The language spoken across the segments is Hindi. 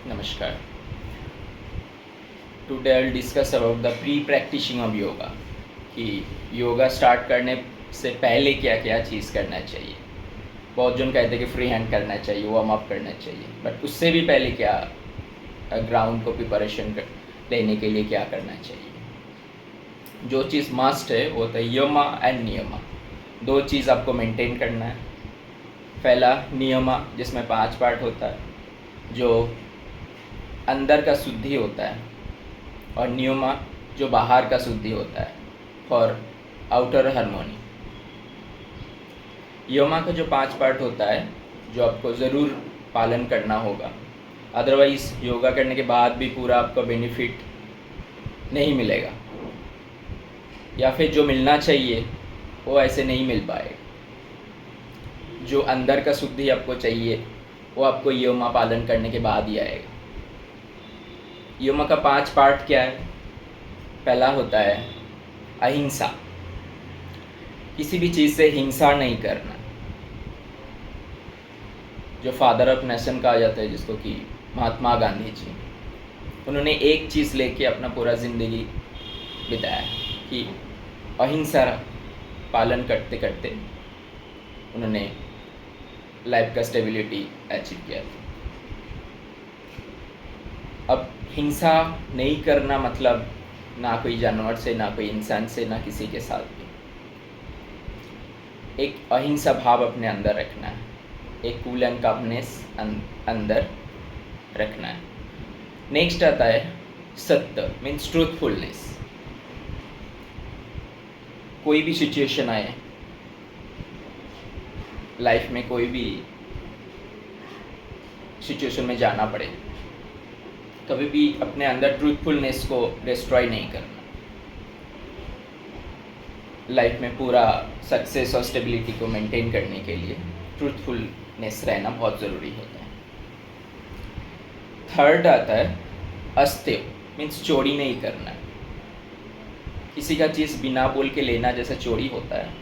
नमस्कार। Today I will discuss about the pre practicing of yoga कि योगा स्टार्ट करने से पहले क्या क्या चीज़ करना चाहिए। बहुत जन कहते हैं कि फ्री हैंड करना चाहिए, वार्म अप करना चाहिए, बट उससे भी पहले क्या ग्राउंड को प्रिपरेशन लेने के लिए क्या करना चाहिए। जो चीज़ मस्ट है वो तो यमा एंड नियमा, दो चीज़ आपको मेंटेन करना है। पहला नियमा जिसमें 5 पार्ट होता है, जो अंदर का शुद्धि होता है, और नियमा जो बाहर का शुद्धि होता है, फॉर आउटर हार्मोनी। योमा का जो 5 पार्ट होता है जो आपको ज़रूर पालन करना होगा, अदरवाइज़ योगा करने के बाद भी पूरा आपका बेनिफिट नहीं मिलेगा, या फिर जो मिलना चाहिए वो ऐसे नहीं मिल पाएगा। जो अंदर का शुद्धि आपको चाहिए वो आपको योमा पालन करने के बाद ही आएगा। योमा का 5 पार्ट क्या है? पहला होता है अहिंसा, किसी भी चीज़ से हिंसा नहीं करना। जो फादर ऑफ नेशन कहा जाता है, जिसको कि महात्मा गांधी जी, उन्होंने एक चीज़ लेके अपना पूरा ज़िंदगी बिताया कि अहिंसा पालन करते करते उन्होंने लाइफ का स्टेबिलिटी अचीव किया था। अब हिंसा नहीं करना मतलब ना कोई जानवर से, ना कोई इंसान से, ना किसी के साथ भी। एक अहिंसा भाव अपने अंदर रखना है, एक कूल एंड कामनेस अंदर रखना है। नेक्स्ट आता है सत्य, मीन्स ट्रूथफुलनेस। कोई भी सिचुएशन आए लाइफ में, कोई भी सिचुएशन में जाना पड़े, कभी भी अपने अंदर ट्रूथफुलनेस को डिस्ट्रॉय नहीं करना। लाइफ में पूरा सक्सेस और स्टेबिलिटी को मेंटेन करने के लिए ट्रूथफुलनेस रहना बहुत ज़रूरी होता है। थर्ड आता है अस्तेय, मीन्स चोरी नहीं करना। किसी का चीज़ बिना बोल के लेना जैसे चोरी होता है,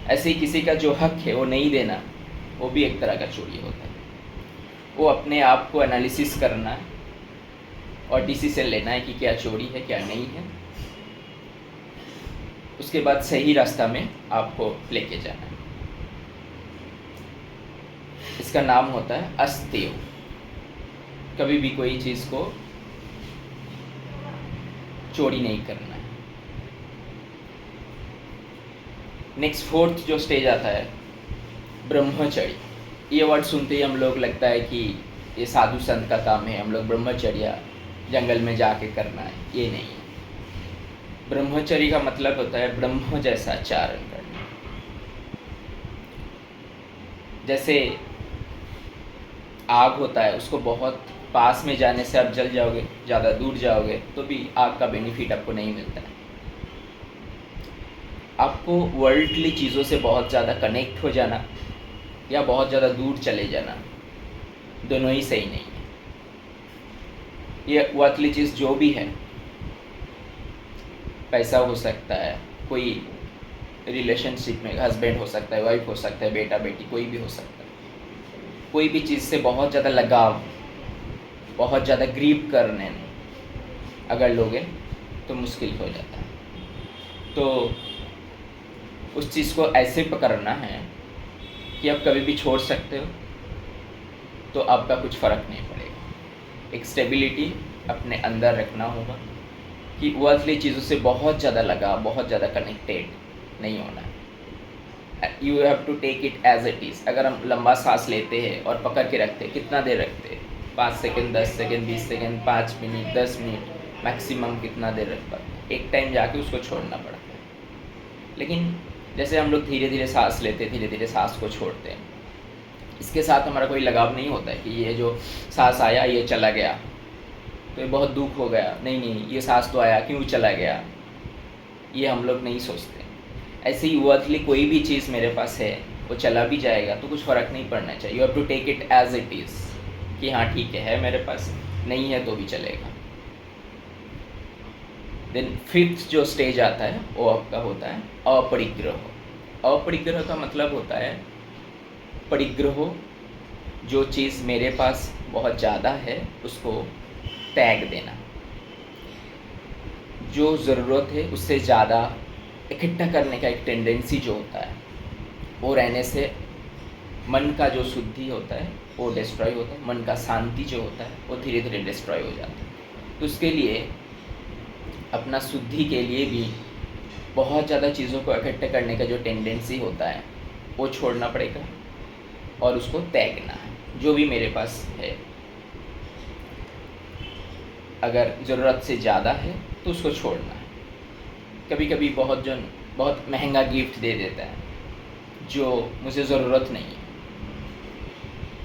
ऐसे ही किसी का जो हक है वो नहीं देना, वो भी एक तरह का चोरी होता है। वो अपने आप को एनालिसिस करना है और डिसीजन लेना है कि क्या चोरी है क्या नहीं है, उसके बाद सही रास्ता में आपको लेके जाना है। इसका नाम होता है अस्तेय। कभी भी कोई चीज़ को चोरी नहीं करना है। नेक्स्ट फोर्थ जो स्टेज आता है ब्रह्मचर्य। ये वर्ड सुनते ही हम लोग लगता है कि ये साधु संत का काम है, हम लोग ब्रह्मचर्य जंगल में जाके करना है। ये नहीं है। ब्रह्मचर्य का मतलब होता है ब्रह्म जैसा आचरण करना। जैसे आग होता है, उसको बहुत पास में जाने से आप जल जाओगे, ज़्यादा दूर जाओगे तो भी आग का बेनिफिट आपको नहीं मिलता है। आपको वर्ल्डली चीज़ों से बहुत ज़्यादा कनेक्ट हो जाना या बहुत ज़्यादा दूर चले जाना, दोनों ही सही नहीं है। ये वर्ल्डली चीज़ जो भी है, पैसा हो सकता है, कोई रिलेशनशिप में हस्बैंड हो सकता है, वाइफ हो सकता है, बेटा बेटी, कोई भी हो सकता है। कोई भी चीज़ से बहुत ज़्यादा लगाव, बहुत ज़्यादा ग्रीव करने अगर लोगे तो मुश्किल हो जाता है। तो उस चीज़ को ऐसे पकड़ना है कि आप कभी भी छोड़ सकते हो, तो आपका कुछ फ़र्क नहीं पड़ेगा। एक स्टेबिलिटी अपने अंदर रखना होगा कि वर्थली चीज़ों से बहुत ज़्यादा लगा, बहुत ज़्यादा कनेक्टेड नहीं होना है। You have to take it as it is. अगर हम लंबा सांस लेते हैं और पकड़ के रखते हैं, कितना देर रखते हैं? 5 second, 10 second, 20 second, 5 minute, 10 minute, maximum कितना देर रख पाते हैं? एक टाइम जाके उसको छोड़ना पड़ता है। लेकिन जैसे हम लोग धीरे धीरे सांस लेते हैं, धीरे धीरे सांस को छोड़ते हैं, इसके साथ हमारा कोई लगाव नहीं होता है कि ये जो सांस आया ये चला गया तो ये बहुत दुख हो गया। नहीं नहीं, ये सांस तो आया, क्यों चला गया, ये हम लोग नहीं सोचते। ऐसे ही वर्थली कोई भी चीज़ मेरे पास है, वो चला भी जाएगा तो कुछ फ़र्क नहीं पड़ना चाहिए। You have to take it as it is कि हाँ ठीक है मेरे पास, नहीं है तो भी चलेगा। देन फिफ्थ जो स्टेज आता है वो आपका होता है अपरिग्रह। अपरिग्रह का मतलब होता है परिग्रह, जो चीज़ मेरे पास बहुत ज़्यादा है उसको त्याग देना। जो ज़रूरत है उससे ज़्यादा इकट्ठा करने का एक टेंडेंसी जो होता है, वो रहने से मन का जो शुद्धि होता है वो डिस्ट्रॉय होता है, मन का शांति जो होता है वो धीरे धीरे डिस्ट्रॉय हो जाता है। तो उसके लिए अपना शुद्धि के लिए भी बहुत ज़्यादा चीज़ों को इकट्ठे करने का जो टेंडेंसी होता है वो छोड़ना पड़ेगा और उसको त्यागना है। जो भी मेरे पास है, अगर ज़रूरत से ज़्यादा है तो उसको छोड़ना है। कभी कभी बहुत महंगा गिफ्ट दे देता है जो मुझे ज़रूरत नहीं है,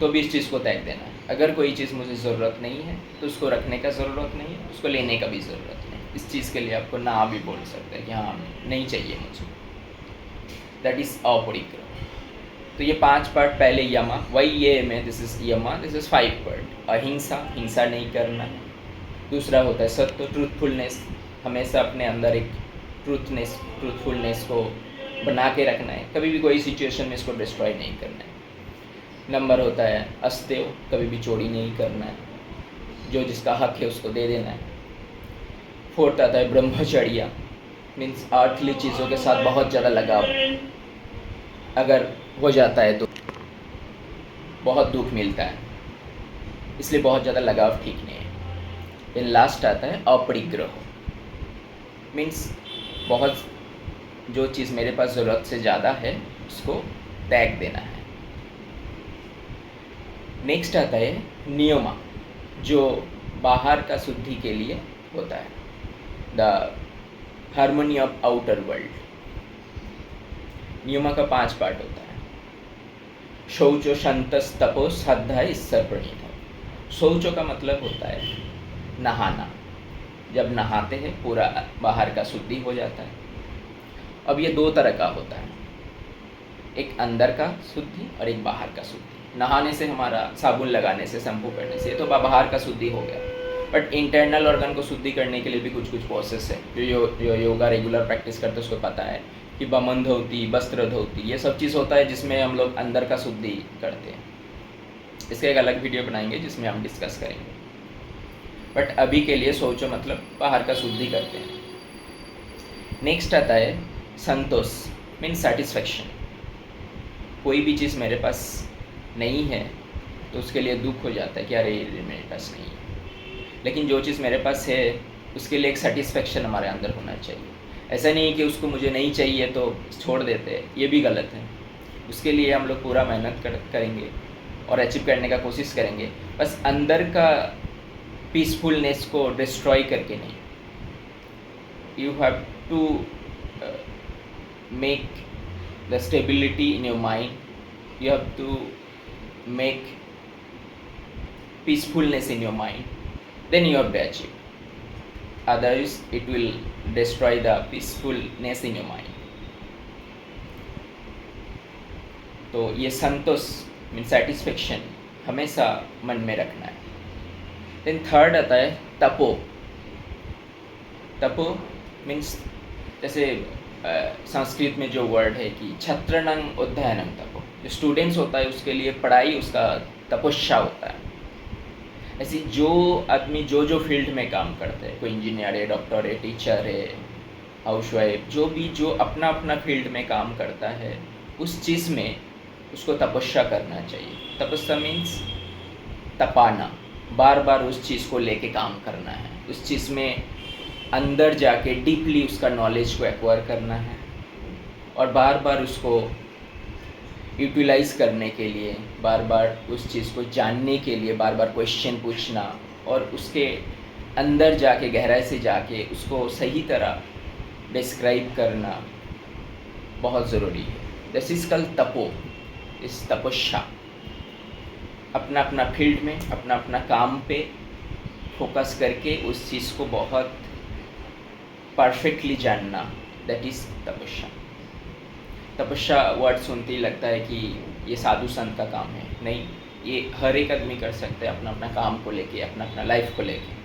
तो भी इस चीज़ को त्याग देना है। अगर कोई चीज़ मुझे ज़रूरत नहीं है तो उसको रखने का ज़रूरत नहीं है, उसको लेने का भी ज़रूरत नहीं। इस चीज़ के लिए आपको ना भी बोल सकते हैं कि हाँ नहीं चाहिए मुझे, दैट इज़ अपरिग्रह। तो ये 5 पार्ट पहले यमा, वही ये में दिस इज़ यमा, दिस इज़ 5 पार्ट। अहिंसा, हिंसा नहीं करना है। दूसरा होता है सत्य, ट्रूथफुलनेस, हमेशा अपने अंदर एक ट्रूथफुलनेस को बना के रखना है, कभी भी कोई सिचुएशन में इसको डिस्ट्रॉय नहीं करना है। नंबर होता है अस्तेय, कभी भी चोरी नहीं करना है, जो जिसका हक है उसको दे देना है। फोर्थ आता है ब्रह्मचर्य, मीन्स अर्थली चीज़ों के साथ बहुत ज़्यादा लगाव अगर हो जाता है तो बहुत दुख मिलता है, इसलिए बहुत ज़्यादा लगाव ठीक नहीं है। देन लास्ट आता है अपरिग्रह, मीन्स बहुत जो चीज़ मेरे पास ज़रूरत से ज़्यादा है उसको त्याग देना है। नेक्स्ट आता है नियमा, जो बाहर का शुद्धि के लिए होता है, the harmony of outer world. नियमा का 5 पार्ट होता है। शौचो शंतस तपो श्रद्धा ईश्वर प्रणीत। शौचो का मतलब होता है नहाना। जब नहाते हैं पूरा बाहर का शुद्धि हो जाता है। अब ये 2 तरह का होता है, एक अंदर का शुद्धि और एक बाहर का शुद्धि। नहाने से, हमारा साबुन लगाने से, शैम्पू करने से तो बाहर का शुद्धि हो गया, बट इंटरनल ऑर्गन को शुद्धि करने के लिए भी कुछ प्रोसेस है। जो योगा रेगुलर प्रैक्टिस करते हैं उसको पता है कि बमन धोती, वस्त्र धोती, ये सब चीज़ होता है जिसमें हम लोग अंदर का शुद्धि करते हैं। इसका एक अलग वीडियो बनाएंगे जिसमें हम डिस्कस करेंगे, बट अभी के लिए सोचो मतलब बाहर का शुद्धि करते हैं। नेक्स्ट आता है संतोष, मीन सेटिस्फैक्शन। कोई भी चीज़ मेरे पास नहीं है तो उसके लिए दुख हो जाता है कि अरे ये मेरे पास नहीं है, लेकिन जो चीज़ मेरे पास है उसके लिए एक सेटिस्फैक्शन हमारे अंदर होना चाहिए। ऐसा नहीं कि उसको मुझे नहीं चाहिए तो छोड़ देते हैं, ये भी गलत है। उसके लिए हम लोग पूरा मेहनत करेंगे और अचीव करने का कोशिश करेंगे, बस अंदर का पीसफुलनेस को डिस्ट्रॉय करके नहीं। You have to make the stability in your mind, you have to make peacefulness in your mind, then you have to achieve. Otherwise it will destroy the peacefulness in your mind. तो ये संतोष मीन सेटिस्फेक्शन हमेशा मन में रखना है। देन थर्ड आता है तपो। तपो मीन्स जैसे संस्कृत में जो वर्ड है कि छत्रनं अध्ययनम तपो, जो स्टूडेंट्स होता है उसके लिए पढ़ाई उसका तपस्या होता है। ऐसी जो आदमी जो फील्ड में काम करते हैं, कोई इंजीनियर है, डॉक्टर है, टीचर है, हाउसवाइफ, जो अपना फील्ड में काम करता है, उस चीज़ में उसको तपस्या करना चाहिए। तपस्या मीन्स तपाना, बार बार उस चीज़ को लेके काम करना है, उस चीज़ में अंदर जाके डीपली उसका नॉलेज को एक्वायर करना है और बार बार उसको यूटिलाइज करने के लिए, बार बार उस चीज़ को जानने के लिए बार बार क्वेश्चन पूछना और उसके अंदर जाके गहराई से जाके उसको सही तरह डिस्क्राइब करना बहुत ज़रूरी है। दिस इज कल तपो, इस तपस्या। अपना फील्ड में अपना काम पे फोकस करके उस चीज़ को बहुत परफेक्टली जानना, दैट इज़ तपस्या। तपस्या वर्ड सुनते ही लगता है कि ये साधु संत का काम है, नहीं, ये हर एक आदमी कर सकते हैं अपना काम को लेके, अपना लाइफ को लेके,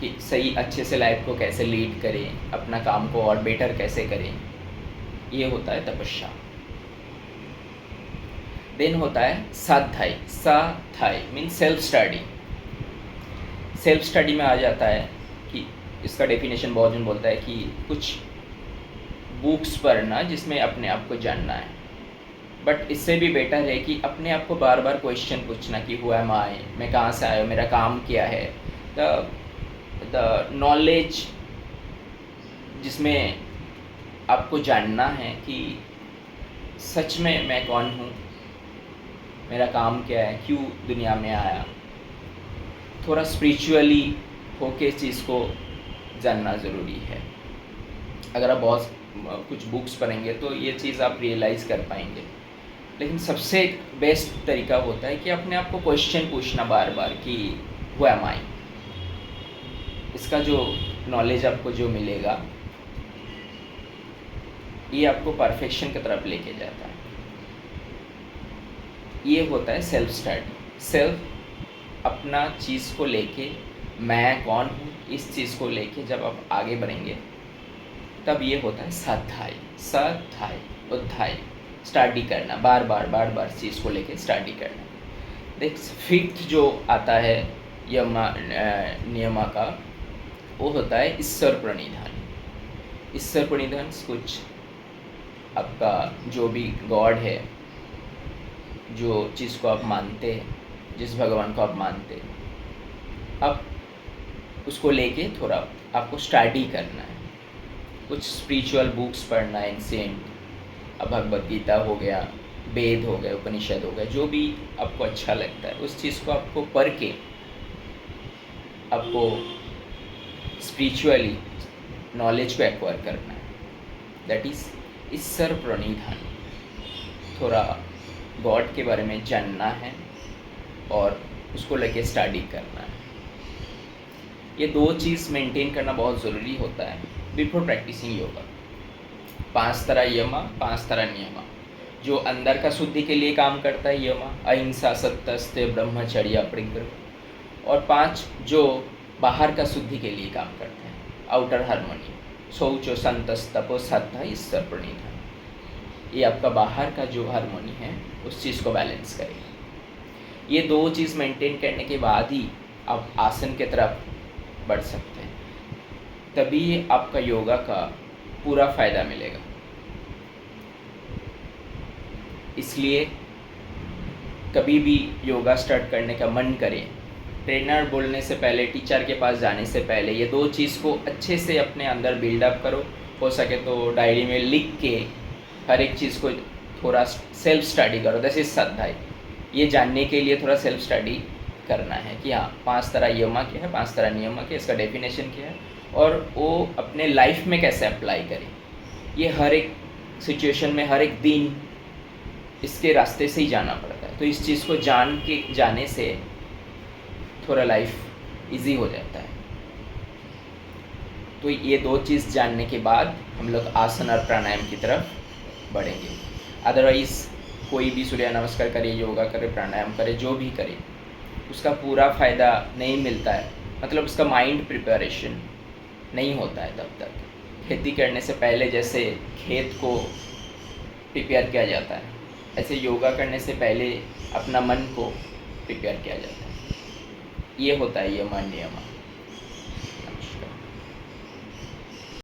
कि सही अच्छे से लाइफ को कैसे लीड करें, अपना काम को और बेटर कैसे करें, ये होता है तपस्या। देन होता है साधाई। साधाई mean self study. Self study में आ जाता है कि इसका डेफिनेशन बहुत जन बोलता है कि कुछ बुक्स पढ़ना जिसमें अपने आप को जानना है, बट इससे भी बेटर है कि अपने आप को बार बार क्वेश्चन पूछना कि हु एम आई, मैं कहाँ से आया हूँ, मेरा काम क्या है। द नॉलेज जिसमें आपको जानना है कि सच में मैं कौन हूँ, मेरा काम क्या है, क्यों दुनिया में आया। थोड़ा स्पिरिचुअली होके इस चीज़ को जानना ज़रूरी है। अगर आप बहुत कुछ बुक्स पढ़ेंगे तो ये चीज़ आप रियलाइज़ कर पाएंगे, लेकिन सबसे बेस्ट तरीका होता है कि अपने आप को क्वेश्चन पूछना बार बार कि हु एम आई। इसका जो नॉलेज आपको जो मिलेगा ये आपको परफेक्शन की तरफ लेके जाता है। ये होता है सेल्फ स्टडी। सेल्फ अपना चीज़ को लेके, मैं कौन हूँ, इस चीज़ को लेके जब आप आगे बढ़ेंगे तब ये होता है साधाई। साधाई उधाई, स्टडी करना, बार बार चीज़ को लेके स्टडी करना। देख फिफ्थ जो आता है नियमा का, वो होता है ईश्वर प्रणिधान। ईश्वर प्रणिधान कुछ आपका जो भी गॉड है, जो चीज़ को आप मानते हैं, जिस भगवान को आप मानते हैं, अब उसको लेके थोड़ा आपको स्टडी करना है। कुछ स्पिरिचुअल बुक्स पढ़ना है, एंशिएंट, अब भगवद गीता हो गया, वेद हो गए, उपनिषद हो गए, जो भी आपको अच्छा लगता है उस चीज़ को आपको पढ़ के आपको स्पिरिचुअली नॉलेज को एक्वायर करना है। दैट इज़ ईश्वर प्रणिधान। थोड़ा गॉड के बारे में जानना है और उसको लेके स्टडी करना है। ये दो चीज़ मेंटेन करना बहुत ज़रूरी होता है बिफोर प्रैक्टिसिंग योगा। 5 तरह यमा, 5 तरह नियमा। जो अंदर का शुद्धि के लिए काम करता है यमा, अहिंसा, सत्य, अस्तेय, ब्रह्मचर्य, अपरिग्रह। और 5 जो बाहर का शुद्धि के लिए काम करते हैं, आउटर हार्मोनी, शौचो, संतस, तपो, साधा, ईश्वर प्रणिधान। ये आपका बाहर का जो हार्मोनी है उस चीज़ को बैलेंस करेगा। ये दो चीज़ मेंटेन करने के बाद ही आप आसन के तरफ बढ़ सकते हैं, तभी आपका योगा का पूरा फ़ायदा मिलेगा। इसलिए कभी भी योगा स्टार्ट करने का मन करें, ट्रेनर बोलने से पहले, टीचर के पास जाने से पहले ये दो चीज़ को अच्छे से अपने अंदर बिल्डअप करो। हो सके तो डायरी में लिख के हर एक चीज़ को थोड़ा सेल्फ स्टडी करो। दैट इज साधाई। ये जानने के लिए थोड़ा सेल्फ स्टडी करना है कि हाँ 5 तरह यमा क्या है, 5 तरह नियम क्या है, इसका डेफिनेशन क्या है और वो अपने लाइफ में कैसे अप्लाई करें। ये हर एक सिचुएशन में, हर एक दिन इसके रास्ते से ही जाना पड़ता है। तो इस चीज़ को जाने से थोड़ा लाइफ इजी हो जाता है। तो ये दो चीज़ जानने के बाद हम लोग आसन और प्राणायाम की तरफ बढ़ेंगे। अदरवाइज़ कोई भी सूर्य नमस्कार करे, योगा करे, प्राणायाम करे, जो भी करे, उसका पूरा फ़ायदा नहीं मिलता है। मतलब उसका माइंड प्रिपरेशन नहीं होता है तब तक। खेती करने से पहले जैसे खेत को प्रिपेयर किया जाता है, ऐसे योगा करने से पहले अपना मन को प्रिपेयर किया जाता है। ये होता है यम नियम।